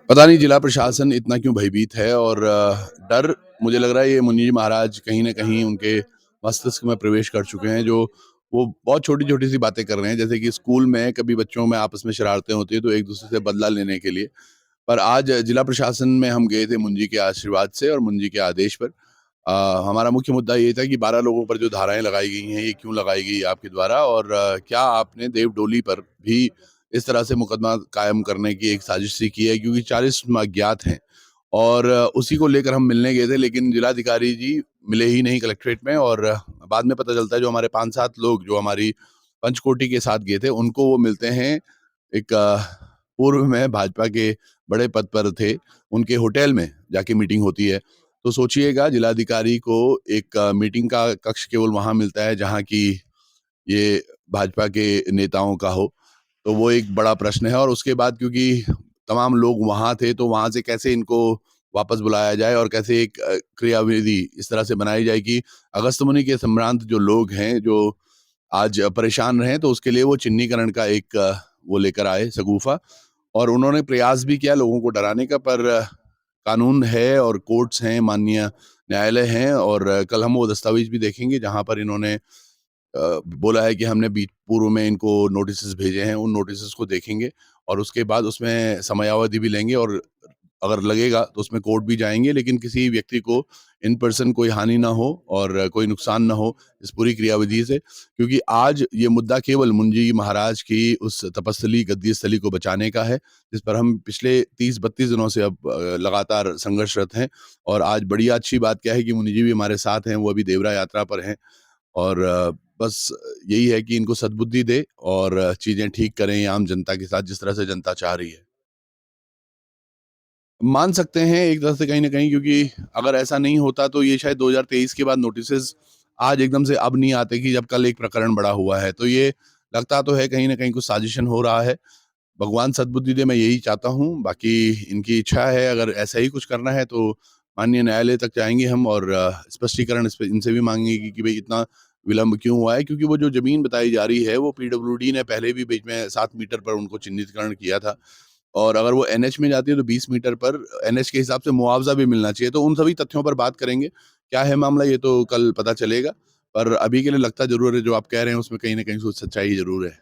पता नहीं जिला प्रशासन इतना क्यों भयभीत है और डर मुझे लग रहा है ये मुन्नी जी महाराज कहीं न कहीं उनके मस्तिष्क में प्रवेश कर चुके हैं जो वो बहुत छोटी-छोटी सी बातें कर रहे हैं। जैसे कि स्कूल में कभी बच्चों में आपस में शरारतें होती हैं तो एक-दूसरे से बदला लेने के लिए। पर आज जिला प्रशासन में हम गए थे मुंजी के आशीर्वाद से और मुंजी के आदेश पर। हमारा मुख्य मुद्दा ये था कि 12 लोगों पर जो धाराएँ लगाई गई हैं, ये क्यों लगाई गई आपके द्वारा और क्या आपने देव डोली पर भी इस तरह से मुकदमा कायम करने की एक साजिश सी की है? क्योंकि 40 अज्ञात हैं और उसी को लेकर हम मिलने गए थे, लेकिन जिलाधिकारी जी मिले ही नहीं कलेक्ट्रेट में और बाद में पता चलता है जो हमारे 5-7 लोग जो हमारी पंचकोटी के साथ गए थे, उनको वो मिलते हैं एक पूर्व में भाजपा के बड़े पद पर थे, उनके होटल में जाके मीटिंग होती है। तो सोचिएगा जिलाधिकारी को एक मीटिंग का कक्ष केवल वहाँ मिलता है जहाँ की ये भाजपा के नेताओं का हो, तो वो एक बड़ा प्रश्न है और उसके बाद क्योंकि तमाम लोग वहाँ थे, तो वहाँ से कैसे इनको वापस बुलाया जाए और कैसे एक क्रियाविधि इस तरह से बनाई जाए कि अगस्त्य मुनि के संभ्रांत जो लोग हैं, जो आज परेशान रहे, तो उसके लिए वो चिन्हीकरण का एक वो लेकर आए शगुफ़ा और उन्होंने प्रयास भी किया लोगों को डराने का पर कानून है और कोर्ट्स हैं, माननीय न्यायालय हैं और कल हम वो दस्तावेज़ भी देखेंगे जहाँ पर इन्होंने बोला है कि हमने बीच पूर्व में इनको नोटिसेस भेजे हैं, उन नोटिसेस को देखेंगे और उसके बाद उसमें समयावधि भी लेंगे और अगर लगेगा तो उसमें कोर्ट भी जाएँगे, लेकिन किसी व्यक्ति को इन पर्सन कोई हानि ना हो और कोई नुकसान ना हो इस पूरी क्रियाविधि से। क्योंकि आज ये मुद्दा केवल मुंजी महाराज की उस तपस्थली, गद्दी स्थली को बचाने का है, जिस पर हम पिछले 30-32 दिनों से अब लगातार संघर्षरत हैं और आज बड़ी अच्छी बात क्या है कि मुनि जी भी हमारे साथ हैं, वो अभी देवरा यात्रा पर हैं और बस यही है कि इनको सद्बुद्धि दें और चीज़ें ठीक करें आम जनता के साथ जिस तरह से जनता चाह रही है। मान सकते हैं एक तरह से कहीं न कहीं क्योंकि अगर ऐसा नहीं होता तो ये शायद 2023 के बाद नोटिसेज़ आज एकदम से अब नहीं आते कि जब कल एक प्रकरण बड़ा हुआ है। तो ये लगता तो है कहीं न कहीं कुछ साजिशन हो रहा है। भगवान सद्बुद्धि दे मैं यही चाहता हूँ। बाकी इनकी इच्छा है अगर ऐसा ही कुछ करना है तो माननीय न्यायालय तक जाएँगे हम और स्पष्टीकरण इस पे इनसे भी माँगेंगे कि भई इतना विलंब क्यों हुआ है? क्योंकि वो जो ज़मीन बताई जा रही है वो पीडब्ल्यूडी ने पहले भी बीच में 7 मीटर पर उनको चिह्नितकरण किया था। और अगर वो एनएच में जाती है तो 20 मीटर पर एनएच के हिसाब से मुआवज़ा भी मिलना चाहिए। तो उन सभी तथ्यों पर बात करेंगे। क्या है मामला ये तो कल पता चलेगा। पर अभी के लिए लगता ज़रूर है जो आप कह रहे हैं उसमें कहीं न कहीं कुछ सच्चाई ज़रूर है।